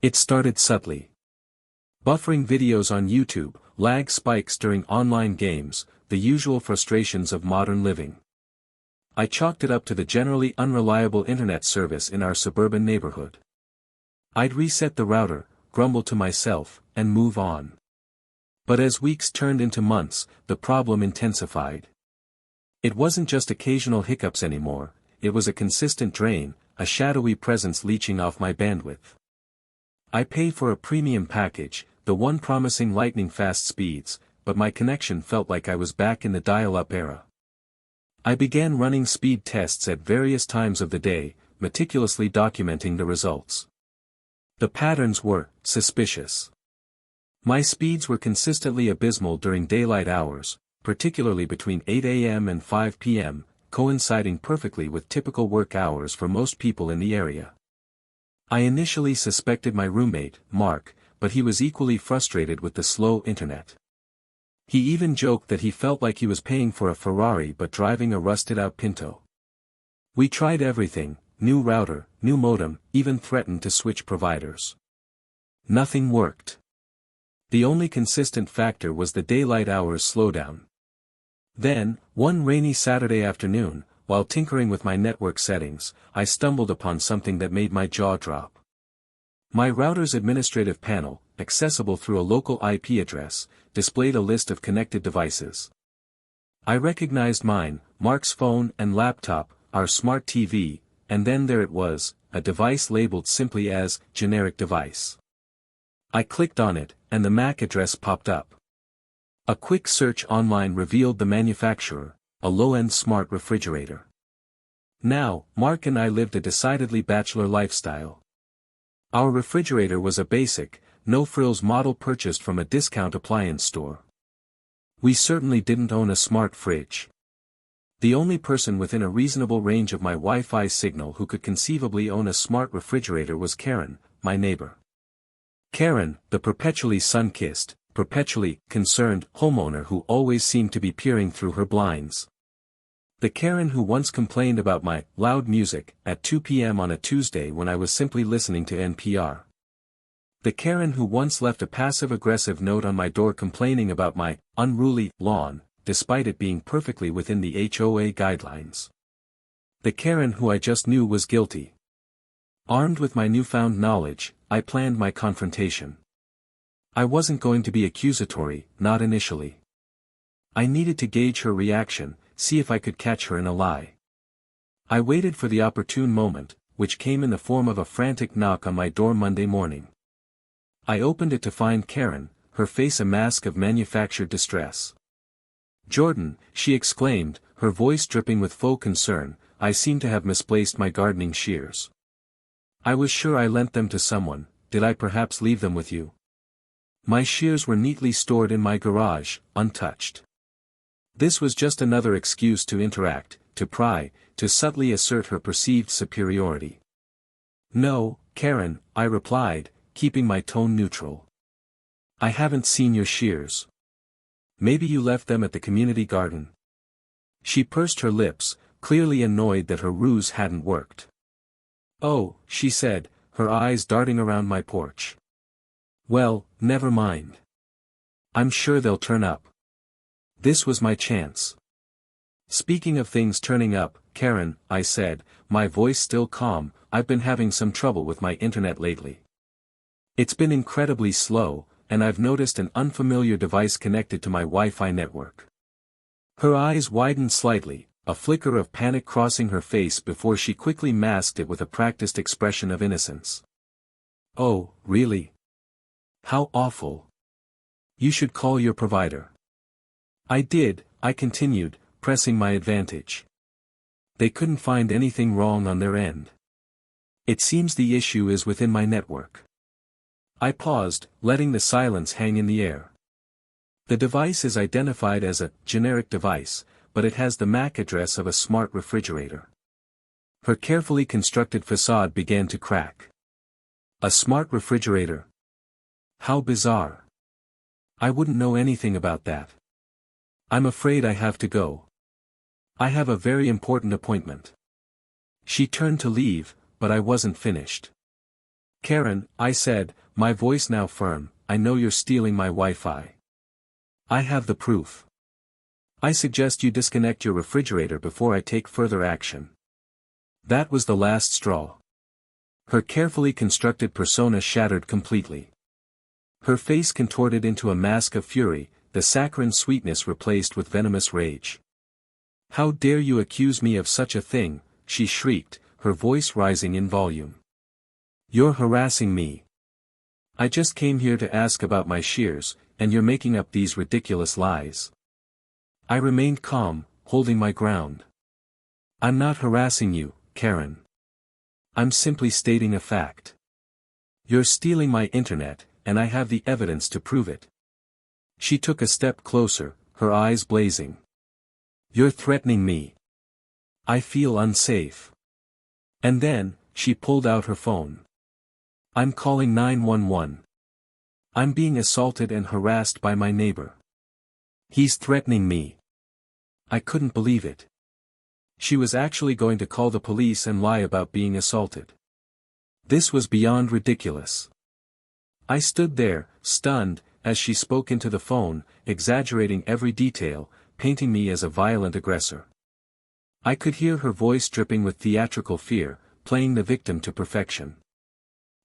It started subtly. Buffering videos on YouTube, lag spikes during online games, the usual frustrations of modern living. I chalked it up to the generally unreliable internet service in our suburban neighborhood. I'd reset the router, grumble to myself, and move on. But as weeks turned into months, the problem intensified. It wasn't just occasional hiccups anymore, it was a consistent drain, a shadowy presence leeching off my bandwidth. I paid for a premium package, the one promising lightning-fast speeds, but my connection felt like I was back in the dial-up era. I began running speed tests at various times of the day, meticulously documenting the results. The patterns were suspicious. My speeds were consistently abysmal during daylight hours, particularly between 8 a.m. and 5 p.m., coinciding perfectly with typical work hours for most people in the area. I initially suspected my roommate, Mark, but he was equally frustrated with the slow internet. He even joked that he felt like he was paying for a Ferrari but driving a rusted-out Pinto. We tried everything, new router, new modem, even threatened to switch providers. Nothing worked. The only consistent factor was the daylight hours slowdown. Then, one rainy Saturday afternoon, while tinkering with my network settings, I stumbled upon something that made my jaw drop. My router's administrative panel, accessible through a local IP address, displayed a list of connected devices. I recognized mine, Mark's phone and laptop, our smart TV, and then there it was, a device labeled simply as generic device. I clicked on it, and the MAC address popped up. A quick search online revealed the manufacturer, a low-end smart refrigerator. Now, Mark and I lived a decidedly bachelor lifestyle. Our refrigerator was a basic, no-frills model purchased from a discount appliance store. We certainly didn't own a smart fridge. The only person within a reasonable range of my Wi-Fi signal who could conceivably own a smart refrigerator was Karen, my neighbor. Karen, the perpetually sun-kissed, perpetually concerned homeowner who always seemed to be peering through her blinds. The Karen who once complained about my loud music at 2 p.m. on a Tuesday when I was simply listening to NPR. The Karen who once left a passive-aggressive note on my door complaining about my unruly lawn, despite it being perfectly within the HOA guidelines. The Karen who I just knew was guilty. Armed with my newfound knowledge, I planned my confrontation. I wasn't going to be accusatory, not initially. I needed to gauge her reaction, see if I could catch her in a lie. I waited for the opportune moment, which came in the form of a frantic knock on my door Monday morning. I opened it to find Karen, her face a mask of manufactured distress. "Jordan," she exclaimed, her voice dripping with faux concern, "I seem to have misplaced my gardening shears. I was sure I lent them to someone, did I perhaps leave them with you? My shears were neatly stored in my garage, untouched." This was just another excuse to interact, to pry, to subtly assert her perceived superiority. "No, Karen," I replied, keeping my tone neutral. "I haven't seen your shears. Maybe you left them at the community garden." She pursed her lips, clearly annoyed that her ruse hadn't worked. "Oh," she said, her eyes darting around my porch. "Well, never mind. I'm sure they'll turn up." This was my chance. "Speaking of things turning up, Karen," I said, my voice still calm, "I've been having some trouble with my internet lately. It's been incredibly slow, and I've noticed an unfamiliar device connected to my Wi-Fi network." Her eyes widened slightly, a flicker of panic crossing her face before she quickly masked it with a practiced expression of innocence. "Oh, really? How awful. You should call your provider." I did, I continued, pressing my advantage. "They couldn't find anything wrong on their end. It seems the issue is within my network." I paused, letting the silence hang in the air. "The device is identified as a generic device, but it has the MAC address of a smart refrigerator." Her carefully constructed facade began to crack. "A smart refrigerator? How bizarre. I wouldn't know anything about that. I'm afraid I have to go. I have a very important appointment." She turned to leave, but I wasn't finished. Karen, I said, my voice now firm, I know you're stealing my Wi-Fi. I have the proof. I suggest you disconnect your refrigerator before I take further action. That was the last straw. Her carefully constructed persona shattered completely. Her face contorted into a mask of fury, the saccharine sweetness replaced with venomous rage. How dare you accuse me of such a thing, she shrieked, her voice rising in volume. You're harassing me. I just came here to ask about my shears, and you're making up these ridiculous lies. I remained calm, holding my ground. I'm not harassing you, Karen. I'm simply stating a fact. You're stealing my internet, and I have the evidence to prove it. She took a step closer, her eyes blazing. You're threatening me. I feel unsafe. And then, she pulled out her phone. I'm calling 911. I'm being assaulted and harassed by my neighbor. He's threatening me. I couldn't believe it. She was actually going to call the police and lie about being assaulted. This was beyond ridiculous. I stood there, stunned, as she spoke into the phone, exaggerating every detail, painting me as a violent aggressor. I could hear her voice dripping with theatrical fear, playing the victim to perfection.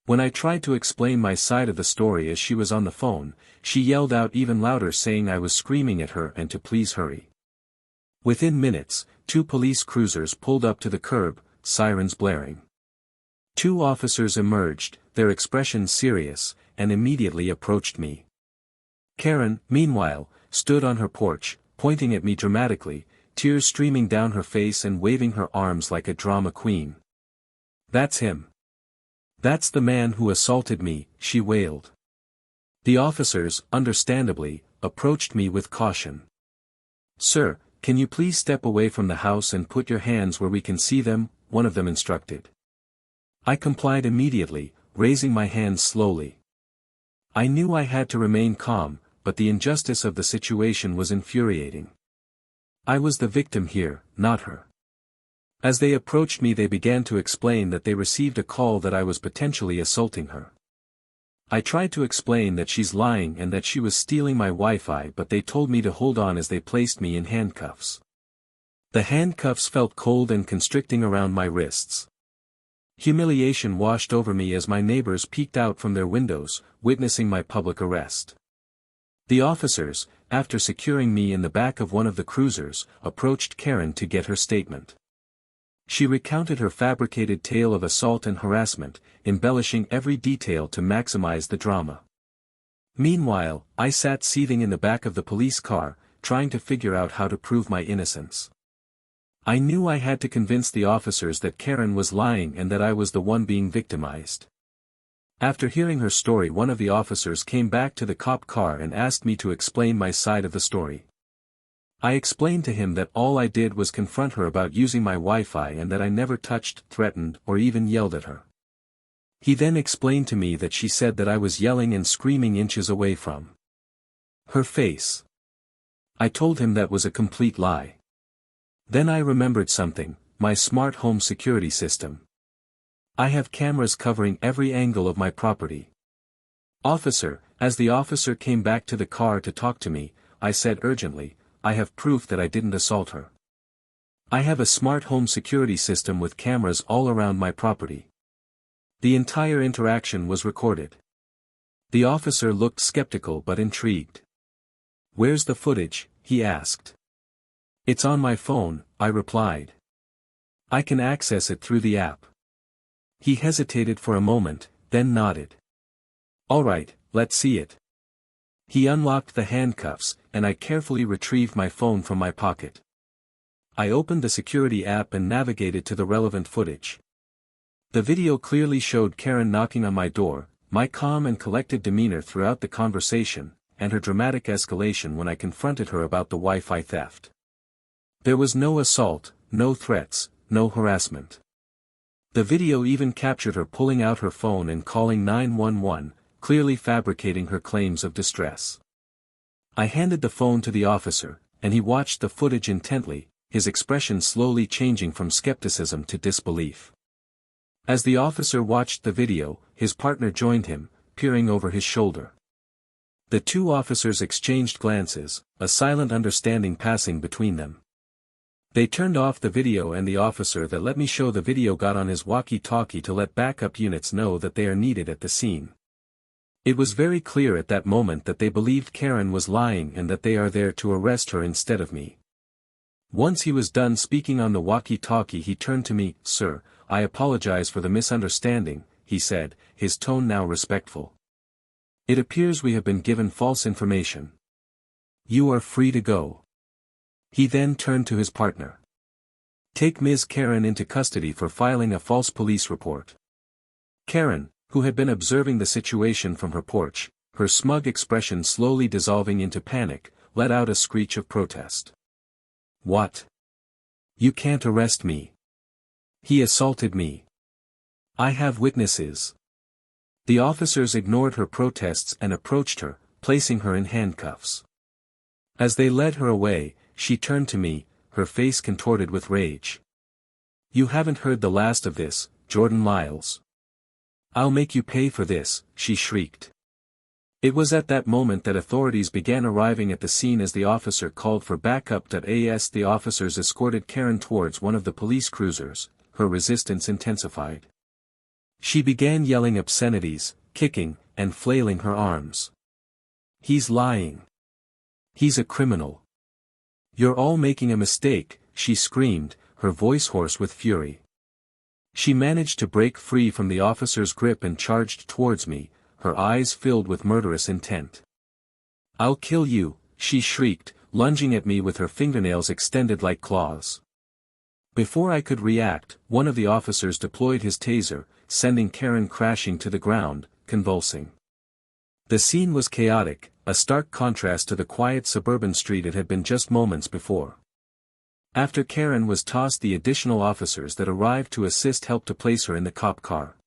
When I tried to explain my side of the story as she was on the phone, she yelled out even louder saying I was screaming at her and to please hurry. Within minutes, 2 police cruisers pulled up to the curb, sirens blaring. 2 officers emerged, their expressions serious, and immediately approached me. Karen, meanwhile, stood on her porch, pointing at me dramatically, tears streaming down her face and waving her arms like a drama queen. That's him. That's the man who assaulted me, she wailed. The officers, understandably, approached me with caution. Sir, can you please step away from the house and put your hands where we can see them, one of them instructed. I complied immediately, raising my hands slowly. I knew I had to remain calm, but the injustice of the situation was infuriating. I was the victim here, not her. As they approached me they began to explain that they received a call that I was potentially assaulting her. I tried to explain that she's lying and that she was stealing my Wi-Fi, but they told me to hold on as they placed me in handcuffs. The handcuffs felt cold and constricting around my wrists. Humiliation washed over me as my neighbors peeked out from their windows, witnessing my public arrest. The officers, after securing me in the back of one of the cruisers, approached Karen to get her statement. She recounted her fabricated tale of assault and harassment, embellishing every detail to maximize the drama. Meanwhile, I sat seething in the back of the police car, trying to figure out how to prove my innocence. I knew I had to convince the officers that Karen was lying and that I was the one being victimized. After hearing her story, one of the officers came back to the cop car and asked me to explain my side of the story. I explained to him that all I did was confront her about using my Wi-Fi and that I never touched, threatened, or even yelled at her. He then explained to me that she said that I was yelling and screaming inches away from her face. I told him that was a complete lie. Then I remembered something, my smart home security system. I have cameras covering every angle of my property. Officer, as the officer came back to the car to talk to me, I said urgently, I have proof that I didn't assault her. I have a smart home security system with cameras all around my property. The entire interaction was recorded. The officer looked skeptical but intrigued. Where's the footage? He asked. It's on my phone, I replied. I can access it through the app. He hesitated for a moment, then nodded. All right, let's see it. He unlocked the handcuffs, and I carefully retrieved my phone from my pocket. I opened the security app and navigated to the relevant footage. The video clearly showed Karen knocking on my door, my calm and collected demeanor throughout the conversation, and her dramatic escalation when I confronted her about the Wi-Fi theft. There was no assault, no threats, no harassment. The video even captured her pulling out her phone and calling 911, clearly fabricating her claims of distress. I handed the phone to the officer, and he watched the footage intently, his expression slowly changing from skepticism to disbelief. As the officer watched the video, his partner joined him, peering over his shoulder. The two officers exchanged glances, a silent understanding passing between them. They turned off the video and the officer that let me show the video got on his walkie-talkie to let backup units know that they are needed at the scene. It was very clear at that moment that they believed Karen was lying and that they are there to arrest her instead of me. Once he was done speaking on the walkie-talkie, he turned to me. "Sir, I apologize for the misunderstanding," he said, his tone now respectful. "It appears we have been given false information. You are free to go." He then turned to his partner. "Take Ms. Karen into custody for filing a false police report." Karen, who had been observing the situation from her porch, her smug expression slowly dissolving into panic, let out a screech of protest. "What? You can't arrest me. He assaulted me. I have witnesses." The officers ignored her protests and approached her, placing her in handcuffs. As they led her away, she turned to me, her face contorted with rage. "You haven't heard the last of this, Jordan Lyles. I'll make you pay for this," she shrieked. It was at that moment that authorities began arriving at the scene as the officer called for backup. As the officers escorted Karen towards one of the police cruisers, her resistance intensified. She began yelling obscenities, kicking, and flailing her arms. "He's lying. He's a criminal. You're all making a mistake," she screamed, her voice hoarse with fury. She managed to break free from the officer's grip and charged towards me, her eyes filled with murderous intent. "I'll kill you," she shrieked, lunging at me with her fingernails extended like claws. Before I could react, one of the officers deployed his taser, sending Karen crashing to the ground, convulsing. The scene was chaotic, a stark contrast to the quiet suburban street it had been just moments before. After Karen was tossed, the additional officers that arrived to assist helped to place her in the cop car.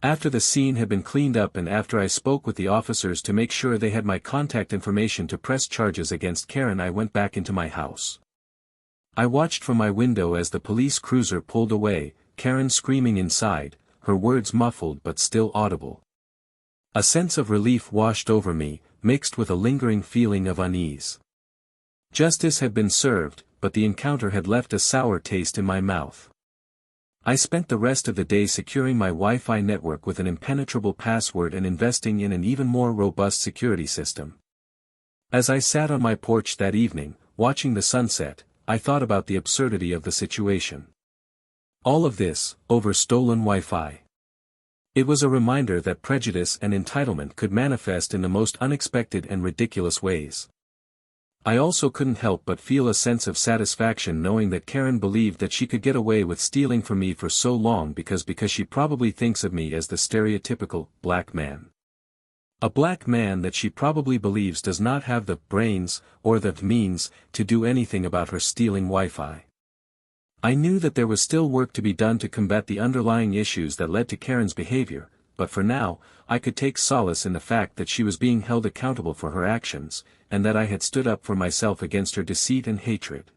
After the scene had been cleaned up and after I spoke with the officers to make sure they had my contact information to press charges against Karen, I went back into my house. I watched from my window as the police cruiser pulled away, Karen screaming inside, her words muffled but still audible. A sense of relief washed over me, mixed with a lingering feeling of unease. Justice had been served, but the encounter had left a sour taste in my mouth. I spent the rest of the day securing my Wi-Fi network with an impenetrable password and investing in an even more robust security system. As I sat on my porch that evening, watching the sunset, I thought about the absurdity of the situation. All of this, over stolen Wi-Fi. It was a reminder that prejudice and entitlement could manifest in the most unexpected and ridiculous ways. I also couldn't help but feel a sense of satisfaction knowing that Karen believed that she could get away with stealing from me for so long because she probably thinks of me as the stereotypical black man. A black man that she probably believes does not have the brains, or the means, to do anything about her stealing Wi-Fi. I knew that there was still work to be done to combat the underlying issues that led to Karen's behavior, but for now, I could take solace in the fact that she was being held accountable for her actions, and that I had stood up for myself against her deceit and hatred.